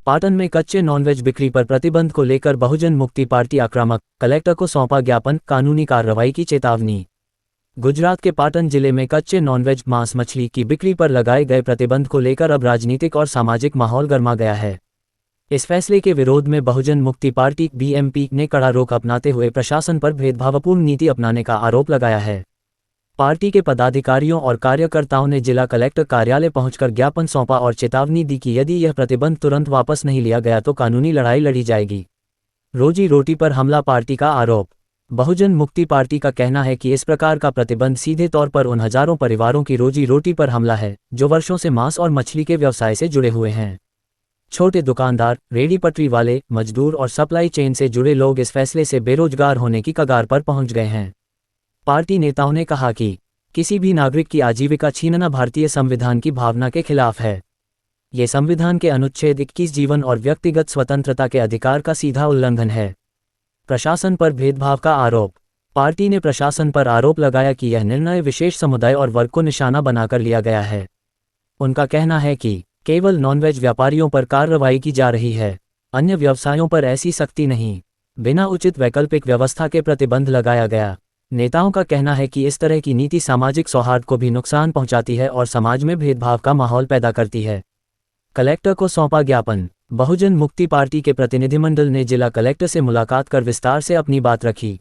पाटन में कच्चे नॉनवेज बिक्री पर प्रतिबंध को लेकर बहुजन मुक्ति पार्टी आक्रामक, कलेक्टर को सौंपा ज्ञापन, कानूनी कार्रवाई की चेतावनी। गुजरात के पाटन जिले में कच्चे नॉनवेज मांस मछली की बिक्री पर लगाए गए प्रतिबंध को लेकर अब राजनीतिक और सामाजिक माहौल गर्मा गया है। इस फैसले के विरोध में बहुजन मुक्ति पार्टी बीएमपी ने कड़ा रुख अपनाते हुए प्रशासन पर भेदभावपूर्ण नीति अपनाने का आरोप लगाया है। पार्टी के पदाधिकारियों और कार्यकर्ताओं ने जिला कलेक्टर कार्यालय पहुंचकर ज्ञापन सौंपा और चेतावनी दी कि यदि यह प्रतिबंध तुरंत वापस नहीं लिया गया तो कानूनी लड़ाई लड़ी जाएगी। रोजी रोटी पर हमला पार्टी का आरोप। बहुजन मुक्ति पार्टी का कहना है कि इस प्रकार का प्रतिबंध सीधे तौर पर उन हजारों परिवारों की रोजी रोटी पर हमला है जो वर्षों से मांस और मछली के व्यवसाय से जुड़े हुए हैं। छोटे दुकानदार, रेडी पटरी वाले, मजदूर और सप्लाई चेन से जुड़े लोग इस फैसले से बेरोजगार होने की कगार पर पहुंच गए हैं। पार्टी नेताओं ने कहा कि किसी भी नागरिक की आजीविका छीनना भारतीय संविधान की भावना के खिलाफ है। ये संविधान के अनुच्छेद 21 जीवन और व्यक्तिगत स्वतंत्रता के अधिकार का सीधा उल्लंघन है। प्रशासन पर भेदभाव का आरोप। पार्टी ने प्रशासन पर आरोप लगाया कि यह निर्णय विशेष समुदाय और वर्ग को निशाना बनाकर लिया गया है। उनका कहना है कि केवल नॉनवेज व्यापारियों पर कार्रवाई की जा रही है, अन्य व्यवसायों पर ऐसी सख्ती नहीं। बिना उचित वैकल्पिक व्यवस्था के प्रतिबंध लगाया गया। नेताओं का कहना है कि इस तरह की नीति सामाजिक सौहार्द को भी नुकसान पहुंचाती है और समाज में भेदभाव का माहौल पैदा करती है। कलेक्टर को सौंपा ज्ञापन। बहुजन मुक्ति पार्टी के प्रतिनिधिमंडल ने जिला कलेक्टर से मुलाकात कर विस्तार से अपनी बात रखी।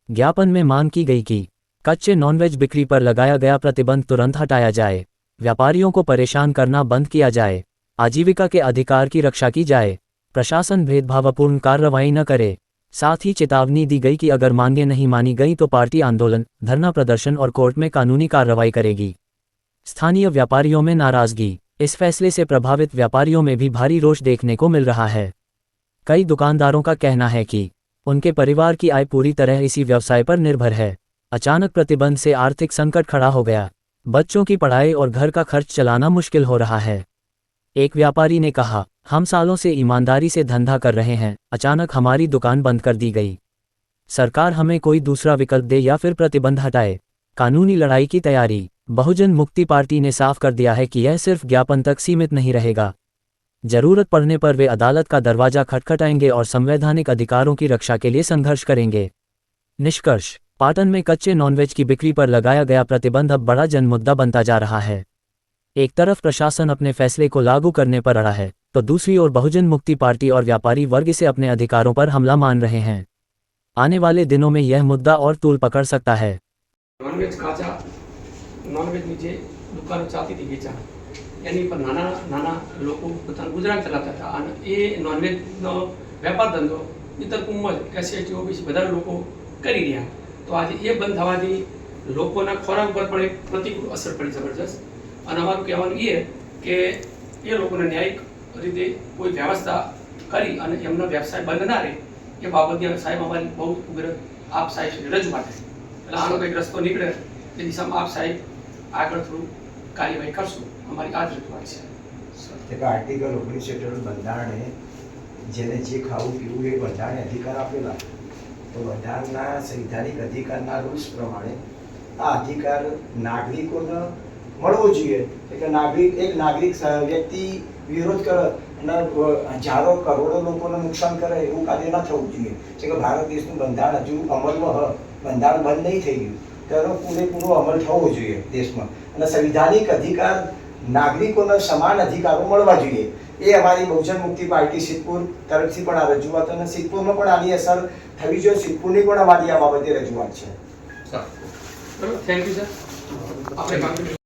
ज्ञापन में मांग की गई कि कच्चे नॉनवेज बिक्री पर लगाया गया प्रतिबंध तुरंत हटाया जाए, व्यापारियों को परेशान करना बंद किया जाए, आजीविका के अधिकार की रक्षा की जाए, प्रशासन भेदभावपूर्ण कार्रवाई न करे। साथ ही चेतावनी दी गई कि अगर मांगें नहीं मानी गई तो पार्टी आंदोलन, धरना प्रदर्शन और कोर्ट में कानूनी कार्रवाई करेगी। स्थानीय व्यापारियों में नाराजगी। इस फैसले से प्रभावित व्यापारियों में भी भारी रोष देखने को मिल रहा है। कई दुकानदारों का कहना है कि उनके परिवार की आय पूरी तरह इसी व्यवसाय पर निर्भर है। अचानक प्रतिबंध से आर्थिक संकट खड़ा हो गया। बच्चों की पढ़ाई और घर का खर्च चलाना मुश्किल हो रहा है। एक व्यापारी ने कहा, हम सालों से ईमानदारी से धंधा कर रहे हैं, अचानक हमारी दुकान बंद कर दी गई। सरकार हमें कोई दूसरा विकल्प दे या फिर प्रतिबंध हटाए। कानूनी लड़ाई की तैयारी। बहुजन मुक्ति पार्टी ने साफ कर दिया है कि यह सिर्फ ज्ञापन तक सीमित नहीं रहेगा। जरूरत पड़ने पर वे अदालत का दरवाजा खटखटाएंगे और संवैधानिक अधिकारों की रक्षा के लिए संघर्ष करेंगे। निष्कर्ष। पाटन में कच्चे नॉनवेज की बिक्री पर लगाया गया प्रतिबंध अब बड़ा जनमुद्दा बनता जा रहा है। एक तरफ प्रशासन अपने फैसले को लागू करने पर अड़ा है, तो दूसरी ओर बहुजन मुक्ति पार्टी और व्यापारी वर्ग इसे अपने अधिकारों पर हमला मान रहे हैं। आने वाले दिनों में यह मुद्दा और तूल पकड़ सकता है। नॉनवेज काचा, नॉनवेज नीचे दुकान चालती थी वेचा, यानी पर नाना लोग गुजरात चलाता था અને એ નોનવેજનો વેપાર ધંધો ઇતર કુંમજ એસસી ઓબીસી બધા લોકો કરી રહ્યા। તો આજે એ બંધ થવાથી લોકોના ખોરાક પર પણ એક પ્રતિકૂળ અસર પડી જબરજસ્ત। અને અમારું કહેવાનું એ કે એ લોકોને ન્યાયિક રીતે કોઈ વ્યવસ્થા કરી અને એમનો વ્યવસાય બંધ ના રહે એ બાબતની સાહેબ અમારી બહુ ઉગ્ર આપ સાહેબ સુધી રજૂઆત છે। એટલે આનો કંઈક રસ્તો નીકળે એ દિશામાં આપ સાહેબ આગળ થોડું કાર્યવાહી કરશું, અમારી આ જ રજૂઆત છે। આર્ટિકલ 19 હેઠળ બંધારણે જેને જે ખાવું પીવું એ બંધારણે અધિકાર આપેલા, તો બંધારણના સંવિધાનિક અધિકારના રૂલ્સ પ્રમાણે આ અધિકાર નાગરિકોને મળવો જોઈએ। એટલે એક નાગરિક વ્યક્તિ વિરોધ કરે અને હજારો કરોડો લોકોને નુકસાન કરે એવું કાર્ય ન થવું જોઈએ। કે ભારત દેશનું બંધારણ હજુ અમલમાં બંધારણ બંધ નહીં થઈ ગયું, તેનો પૂરેપૂરો અમલ થવો જોઈએ દેશમાં। અને સંવિધાનિક અધિકાર નાગરિકોને સમાન અધિકારો મળવા જોઈએ। એ અમારી बहुजन मुक्ति पार्टी सिद्धपुर તરફથી પણ આ રજૂઆત અને સિદ્ધપુરમાં પણ આની અસર થવી જોઈએ। સિદ્ધપુરની પણ અમારી આ બાબતે રજૂઆત છે। Thank you sir. આપણે